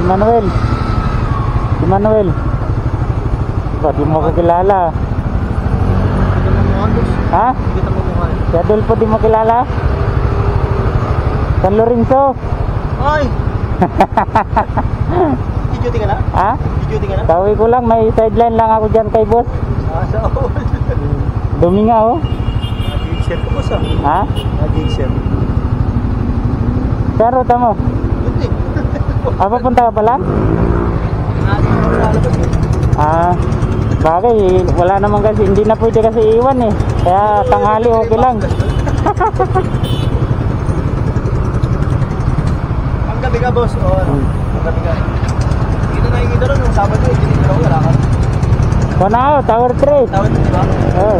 Manuel. Si Manuel. Ba't di mo kakilala? Ha? Si Adolfo di mo kilala? San Lorenzo? Ay! Duty ka na? Ha? Duty ka na? Tawi ko lang, may sideline lang ako dyan kay boss. Sa all. Dumi nga oh. Nag-share ka boss ah. Ha? Nag-share. Saan ruta mo? Duty. Papunta ka pa lang? Ah, bagay, wala naman kasi, hindi na pwede kasi iwan eh. Kaya tanghali okay lang. Ang gabi ka boss, o ano? Ang gabi ka. Dito nakikita ron, yung Sabado, hindi nito wala ka. Kung na ako, Tower 3. Tawad mo diba? Oo.